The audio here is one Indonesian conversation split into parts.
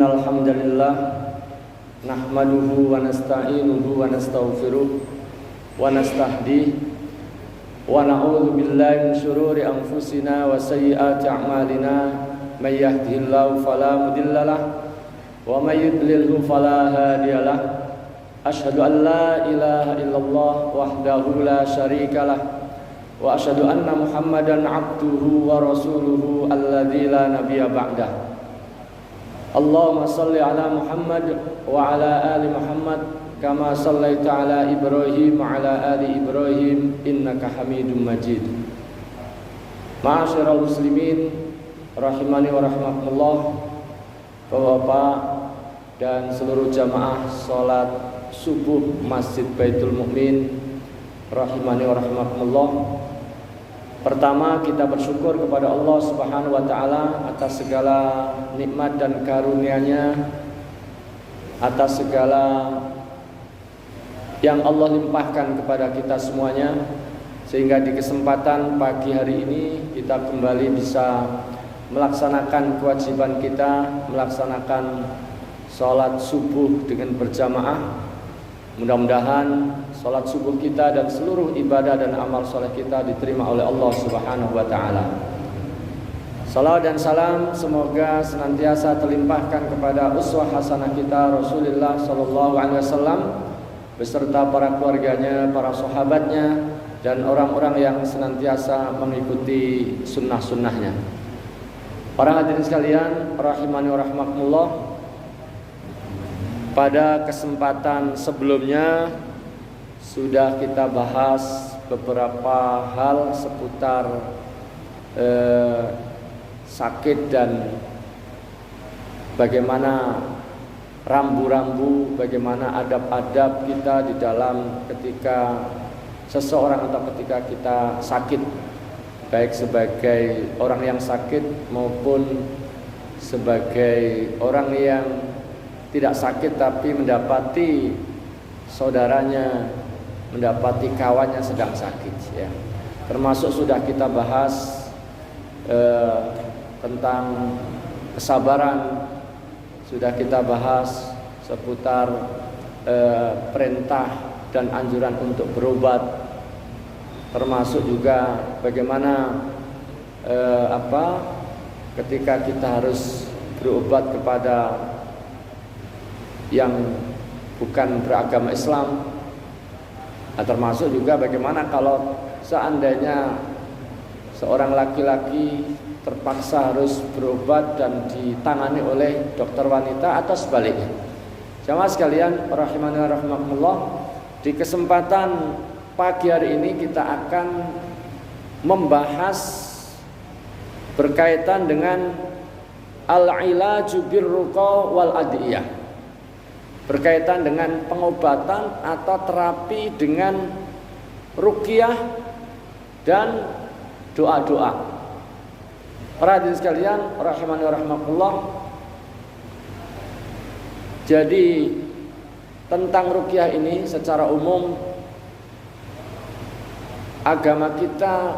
Alhamdulillah nahmaduhu wa nasta'inuhu wa nastaghfiruh wa nastahdihi wa na'udzu billahi min syururi anfusina wa sayyiati a'malina may yahdihillahu fala mudhillalah wa may yudlilhu fala hadiyalah asyhadu an la ilaha illallah wahdahu la syarikalah wa asyhadu anna muhammadan abduhu wa rasuluhu alladzi la nabiyya ba'dah. Allahumma salli ala Muhammad wa ala ali Muhammad kama sallaita ala Ibrahim wa ala ali Ibrahim innaka Hamidum Majid. Ma'asyiral muslimin rahimani wa rahimakumullah, Bapak-bapak dan seluruh jamaah salat subuh Masjid Baitul Mukmin rahimani wa rahimakumullah. Pertama, kita bersyukur kepada Allah Subhanahu wa taala atas segala nikmat dan karunia-Nya, atas segala yang Allah limpahkan kepada kita semuanya, sehingga di kesempatan pagi hari ini kita kembali bisa melaksanakan kewajiban kita, melaksanakan sholat subuh dengan berjamaah. Mudah-mudahan sholat subuh kita dan seluruh ibadah dan amal soleh kita diterima oleh Allah Subhanahu wa ta'ala. Salawat dan salam semoga senantiasa terlimpahkan kepada uswah hasanah kita Rasulullah sallallahu alaihi wasallam beserta para keluarganya, para sahabatnya, dan orang-orang yang senantiasa mengikuti sunnah-sunnahnya. Para hadirin sekalian, rahimani wa rahmakumullah, pada kesempatan sebelumnya sudah kita bahas beberapa hal seputar sakit dan bagaimana rambu-rambu, bagaimana adab-adab kita di dalam ketika seseorang atau ketika kita sakit, baik sebagai orang yang sakit maupun sebagai orang yang tidak sakit tapi mendapati saudaranya, mendapati kawannya sedang sakit, ya. Termasuk sudah kita bahas tentang kesabaran, sudah kita bahas seputar perintah dan anjuran untuk berobat, termasuk juga bagaimana ketika kita harus berobat kepada yang bukan beragama Islam. Nah, termasuk juga bagaimana kalau seandainya seorang laki-laki terpaksa harus berobat dan ditangani oleh dokter wanita atau sebaliknya. Jamaah sekalian rahimani wa rahimakumullah, di kesempatan pagi hari ini kita akan membahas berkaitan dengan al-ilaju birruqa wal adiyah, berkaitan dengan pengobatan atau terapi dengan ruqyah dan doa-doa. Para hadirin sekalian rahimani wa rahimakumullah, jadi tentang ruqyah ini secara umum agama kita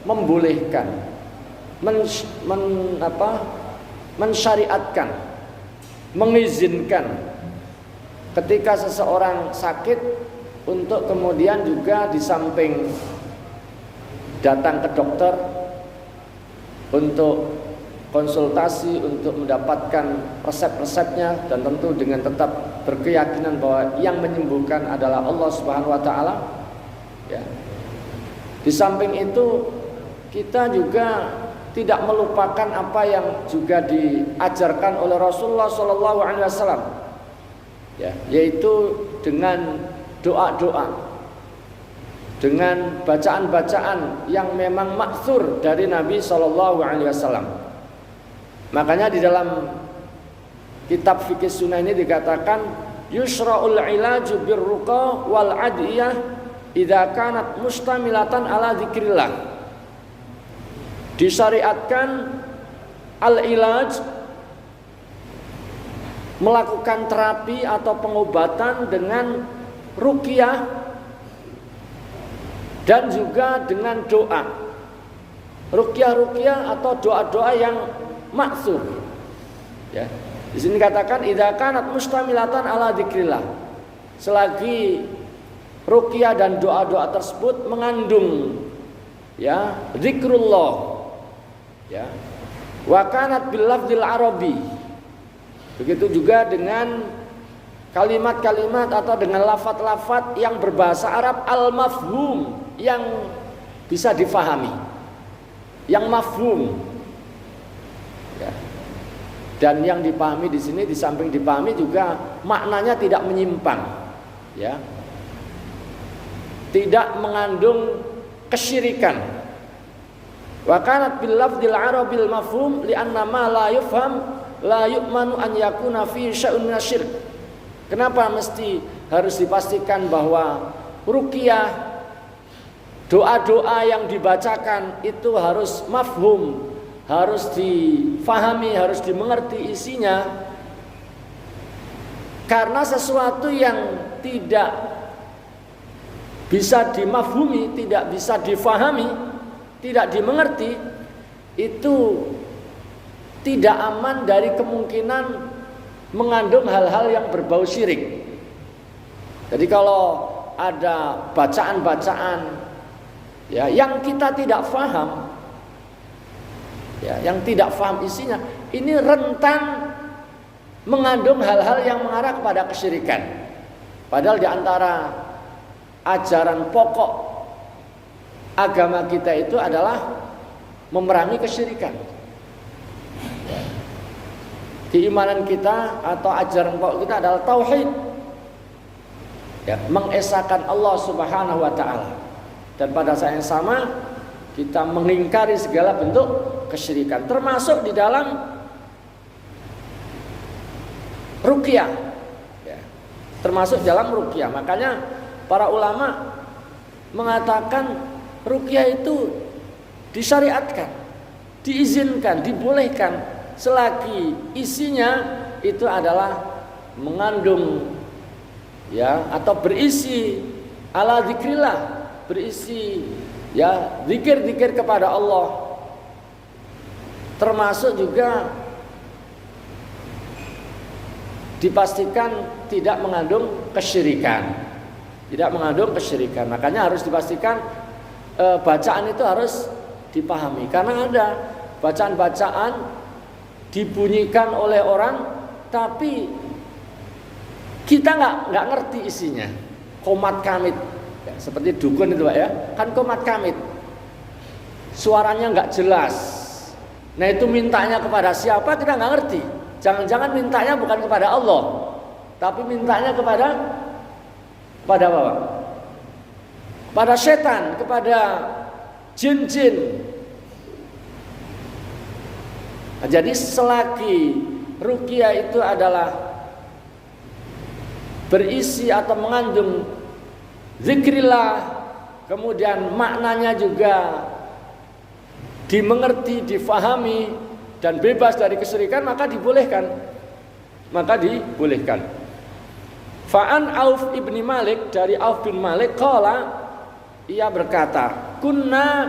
membolehkan, mensyariatkan, mengizinkan ketika seseorang sakit untuk kemudian juga di samping datang ke dokter untuk konsultasi, untuk mendapatkan resep-resepnya, dan tentu dengan tetap berkeyakinan bahwa yang menyembuhkan adalah Allah Subhanahu wa taala, ya. Di samping itu kita juga tidak melupakan apa yang juga diajarkan oleh Rasulullah sallallahu alaihi wasallam, ya, yaitu dengan doa-doa, dengan bacaan-bacaan yang memang maksur dari Nabi sallallahu alaihi wasallam. Makanya di dalam kitab fikih sunnah ini dikatakan yusra'ul ilaju birruqa wal adiyah idza kanat mustamilatan ala dzikrillah. Disyariatkan al-ilaj, melakukan terapi atau pengobatan dengan ruqyah dan juga dengan doa. Ruqyah atau doa-doa yang maksur, ya. Di sini katakan idza kanat mustamilatan ala dzikrillah. Selagi ruqyah dan doa-doa tersebut mengandung ya zikrullah ya. Wa kanat bil lafdzil arabi. Begitu juga dengan kalimat-kalimat atau dengan lafaz-lafaz yang berbahasa Arab al-mafhum, yang bisa difahami, yang mafhum ya. Dan yang dipahami di sini, di samping dipahami juga maknanya tidak menyimpang ya, tidak mengandung kesyirikan. Wa kanat bil lafdzil arabil mafhum li'anna ma la yufham la yu'manu an yakuna fi syai'un minasyirk. Kenapa mesti harus dipastikan bahwa ruqyah, doa-doa yang dibacakan itu harus mafhum, harus difahami, harus dimengerti isinya. Karena sesuatu yang tidak bisa dimafhumi, tidak bisa difahami, tidak dimengerti, itu tidak aman dari kemungkinan mengandung hal-hal yang berbau syirik. Jadi kalau ada bacaan-bacaan ya yang kita tidak faham, ya, yang tidak faham isinya, ini rentan mengandung hal-hal yang mengarah kepada kesyirikan. Padahal di antara ajaran pokok agama kita itu adalah memerangi kesyirikan. Keimanan kita atau ajaran pokok kita adalah tauhid ya, mengesahkan Allah Subhanahu wa taala. Dan pada saat yang sama kita mengingkari segala bentuk kesyirikan, termasuk di dalam ruqyah ya, termasuk dalam ruqyah. Makanya para ulama mengatakan ruqyah itu disyariatkan, diizinkan, dibolehkan selagi isinya itu adalah mengandung ya atau berisi ala zikrillah, berisi ya zikir-zikir kepada Allah, termasuk juga dipastikan tidak mengandung kesyirikan, tidak mengandung kesyirikan. Makanya harus dipastikan bacaan itu harus dipahami, karena ada bacaan-bacaan dibunyikan oleh orang tapi kita nggak ngerti isinya, qomat kamit ya, seperti dukun itu Pak ya, kan qomat kamit, suaranya nggak jelas. Nah itu mintanya kepada siapa kita nggak ngerti. Jangan-jangan mintanya bukan kepada Allah, tapi mintanya kepada apa? Pada setan, kepada jin-jin. Nah, jadi selagi ruqyah itu adalah berisi atau mengandung zikrillah, kemudian maknanya juga dimengerti, difahami, dan bebas dari kesyirikan, maka dibolehkan. Fa'an Auf ibni Malik, dari Auf bin Malik, qala, ia berkata, kunna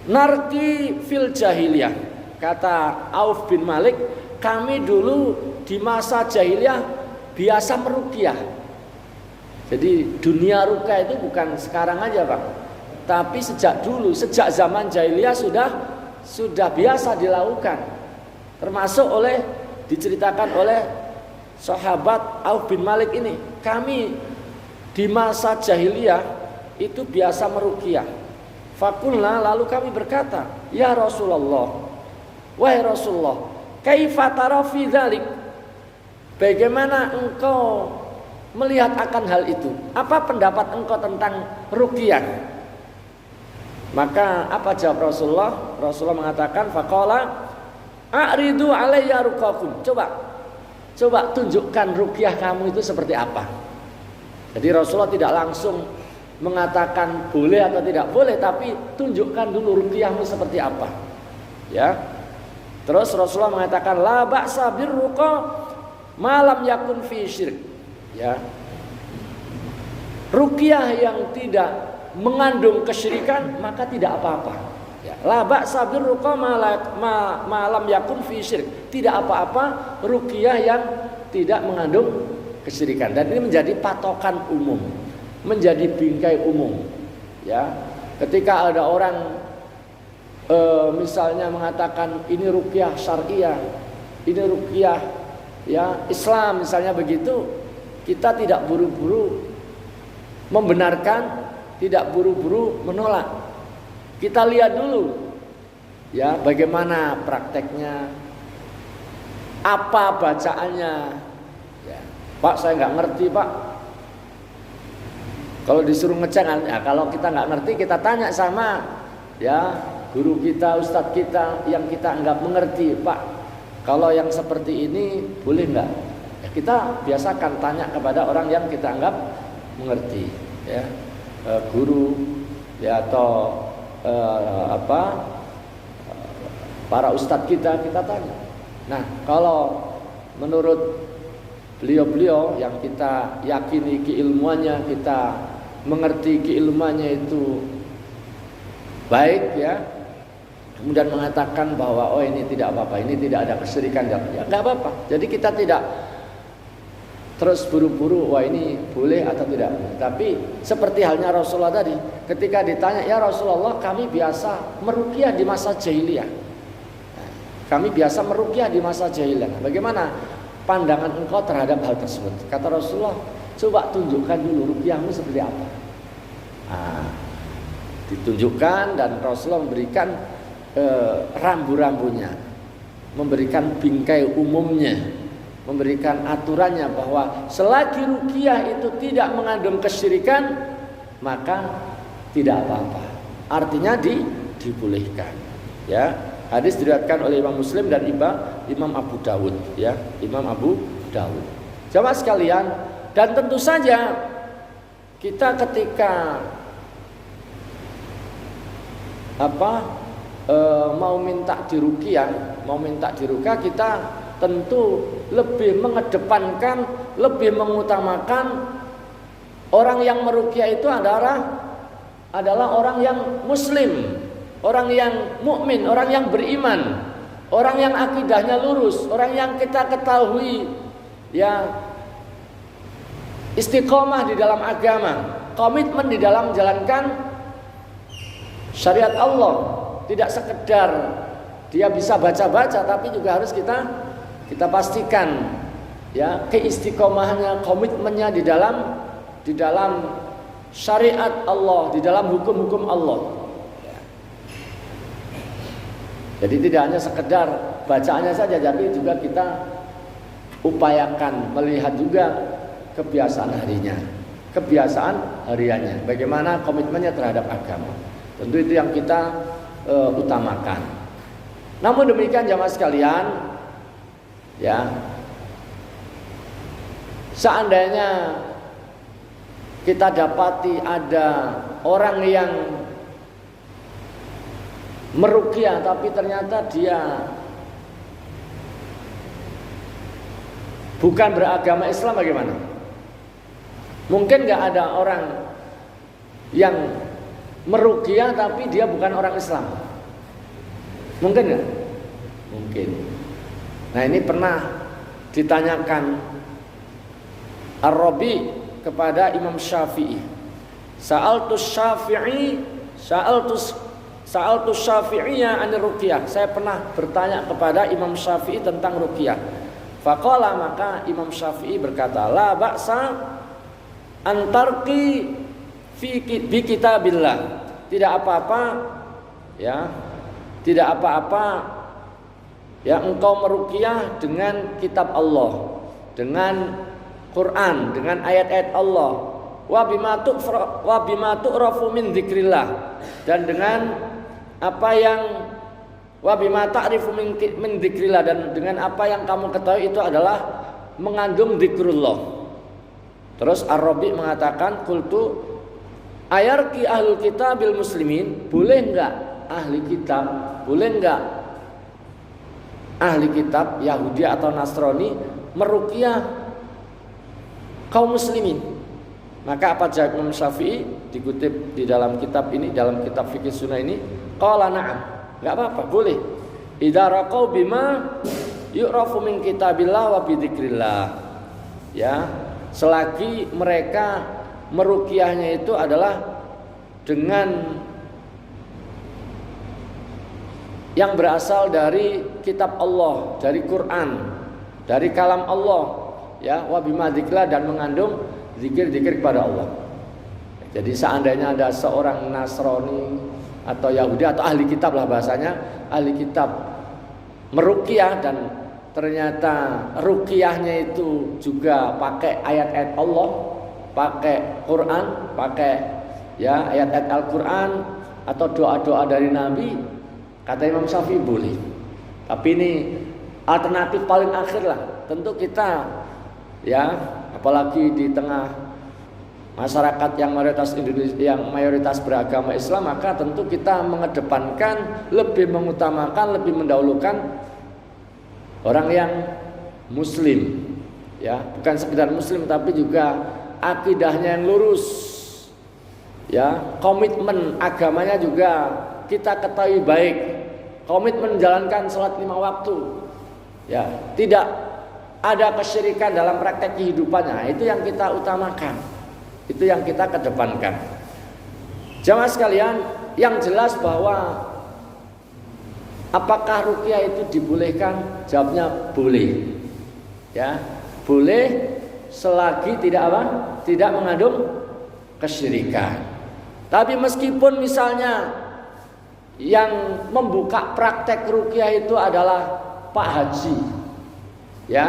narqi fil jahiliyah. Kata Auf bin Malik, kami dulu di masa jahiliyah biasa meruqyah. Jadi dunia ruqyah itu bukan sekarang aja Pak, tapi sejak dulu, sejak zaman jahiliyah sudah biasa dilakukan. Termasuk diceritakan oleh sahabat Auf bin Malik ini, kami di masa jahiliyah itu biasa meruqyah. Fakulna, lalu kami berkata, ya Rasulullah, wahai Rasulullah, kaifa tara fi dzalik? Bagaimana engkau melihat akan hal itu? Apa pendapat engkau tentang ruqyah? Maka apa jawab Rasulullah? Rasulullah mengatakan, faqala a'ridu alayya ruqakum. Coba tunjukkan ruqyah kamu itu seperti apa. Jadi Rasulullah tidak langsung mengatakan boleh atau tidak boleh, tapi tunjukkan dulu ruqyahmu seperti apa. Ya. Terus Rasulullah mengatakan la ba'sa birruqa ma lam yakun fi syirk. Ya. Ruqyah yang tidak mengandung kesyirikan maka tidak apa-apa. Ya, la ba'sa birruqa ma lam yakun fi syirk. Tidak apa-apa ruqyah yang tidak mengandung kesyirikan. Dan ini menjadi patokan umum, menjadi bingkai umum. Ya, ketika ada orang misalnya mengatakan ini ruqyah syariah, ini ruqyah ya Islam misalnya begitu, kita tidak buru-buru membenarkan, tidak buru-buru menolak. Kita lihat dulu ya bagaimana prakteknya, apa bacaannya. Ya, Pak saya nggak ngerti Pak. Kalau disuruh ngecek, ya, kalau kita nggak ngerti kita tanya sama ya guru kita, ustadz kita yang kita anggap mengerti. Pak, kalau yang seperti ini boleh nggak? Ya, kita biasakan tanya kepada orang yang kita anggap mengerti, ya guru ya atau para ustadz kita tanya. Nah, kalau menurut beliau-beliau yang kita yakini keilmuannya, kita mengerti keilmuannya itu baik ya, kemudian mengatakan bahwa oh ini tidak apa-apa, ini tidak ada kesyirikan, ya nggak apa-apa. Jadi kita tidak terus buru-buru wah ini boleh atau tidak. Tapi seperti halnya Rasulullah tadi, ketika ditanya, ya Rasulullah kami biasa meruqyah di masa jahiliyah, kami biasa meruqyah di masa jahiliyah, bagaimana pandangan engkau terhadap hal tersebut? Kata Rasulullah, coba tunjukkan dulu ruqyahmu seperti apa. Ditunjukkan dan Rasulullah memberikan rambu-rambunya, memberikan bingkai umumnya, memberikan aturannya bahwa selagi ruqyah itu tidak mengandung kesyirikan maka tidak apa-apa. Artinya dibolehkan. Ya, hadis diriwayatkan oleh Imam Muslim dan Imam Abu Dawud. Ya, Imam Abu Dawud. Jamaah sekalian, dan tentu saja kita ketika mau minta diruqyah, kita tentu lebih mengedepankan, lebih mengutamakan orang yang meruqyah itu adalah orang yang muslim, orang yang mukmin, orang yang beriman, orang yang akidahnya lurus, orang yang kita ketahui ya istiqomah di dalam agama, komitmen di dalam menjalankan syariat Allah. Tidak sekedar dia bisa baca-baca, tapi juga harus kita pastikan ya keistiqomahannya, komitmennya di dalam syariat Allah, di dalam hukum-hukum Allah. Jadi tidak hanya sekedar bacaannya saja, tapi juga kita upayakan melihat juga kebiasaan hariannya, bagaimana komitmennya terhadap agama. Tentu itu yang kita utamakan. Namun demikian jamaah sekalian, ya, seandainya kita dapati ada orang yang meruqyah tapi ternyata dia bukan beragama Islam, bagaimana? Mungkin nggak ada orang yang meruqyah tapi dia bukan orang Islam. Mungkin nggak? Mungkin. Nah, ini pernah ditanyakan Ar-Rabi kepada Imam Syafi'i. Sa'altu Syafi'iyya 'anil ruqyah. Saya pernah bertanya kepada Imam Syafi'i tentang ruqyah. Faqala, maka Imam Syafi'i berkata, la ba'sa antarqi bi kitabillah. Tidak apa-apa ya, tidak apa-apa ya engkau meruqyah dengan kitab Allah, dengan Quran, dengan ayat-ayat Allah, wa bima tu'rafu min dzikrillah, dan dengan apa yang wa bima ta'rifu min dzikrillah, dan dengan apa yang kamu ketahui itu adalah mengandung zikrullah. Terus Ar-Rabi mengatakan, qultu ayarki ahlul kitabil muslimin, boleh enggak ahli kitab, boleh enggak ahli kitab Yahudi atau Nasrani meruqyah kaum muslimin? Maka apa jawab Imam Syafi'i dikutip di dalam kitab ini, dalam kitab fikih sunnah ini, qala na'am, enggak apa-apa, boleh. Idza raqau bima yu'rafu min kitabillah wa bidzikrillah. Ya, selagi mereka meruqyahnya itu adalah dengan yang berasal dari kitab Allah, dari Quran, dari kalam Allah, ya, wa bima dzikrillah, dan mengandung zikir-zikir kepada Allah. Jadi seandainya ada seorang Nasrani atau Yahudi atau ahli kitab lah bahasanya, ahli kitab meruqyah dan ternyata ruqyahnya itu juga pakai ayat-ayat Allah, pakai Quran, pakai ya ayat-ayat Al-Quran atau doa-doa dari Nabi, kata Imam Syafi'i boleh. Tapi ini alternatif paling akhir lah. Tentu kita ya, apalagi di tengah masyarakat yang mayoritas Indonesia, yang mayoritas beragama Islam, maka tentu kita mengedepankan, lebih mengutamakan, lebih mendahulukan orang yang Muslim, ya, bukan sekedar Muslim tapi juga akidahnya yang lurus, ya, komitmen agamanya juga kita ketahui baik, komitmen menjalankan sholat 5 waktu, ya, tidak ada kesyirikan dalam praktek kehidupannya. Itu yang kita utamakan, itu yang kita kedepankan. Jamaah sekalian, yang jelas bahwa apakah ruqyah itu dibolehkan? Jawabnya boleh. Ya, boleh selagi tidak apa? Tidak mengandung kesyirikan. Tapi meskipun misalnya yang membuka praktek ruqyah itu adalah Pak Haji, ya,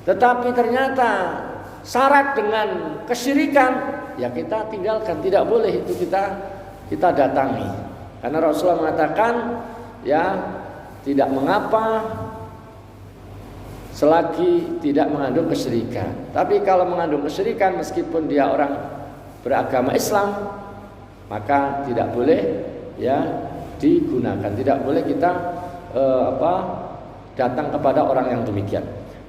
tetapi ternyata syarat dengan kesyirikan, ya kita tinggalkan, tidak boleh itu kita datangi. Karena Rasulullah mengatakan, ya, tidak mengapa selagi tidak mengandung kesyirikan. Tapi kalau mengandung kesyirikan meskipun dia orang beragama Islam, maka tidak boleh ya digunakan. Tidak boleh kita datang kepada orang yang demikian.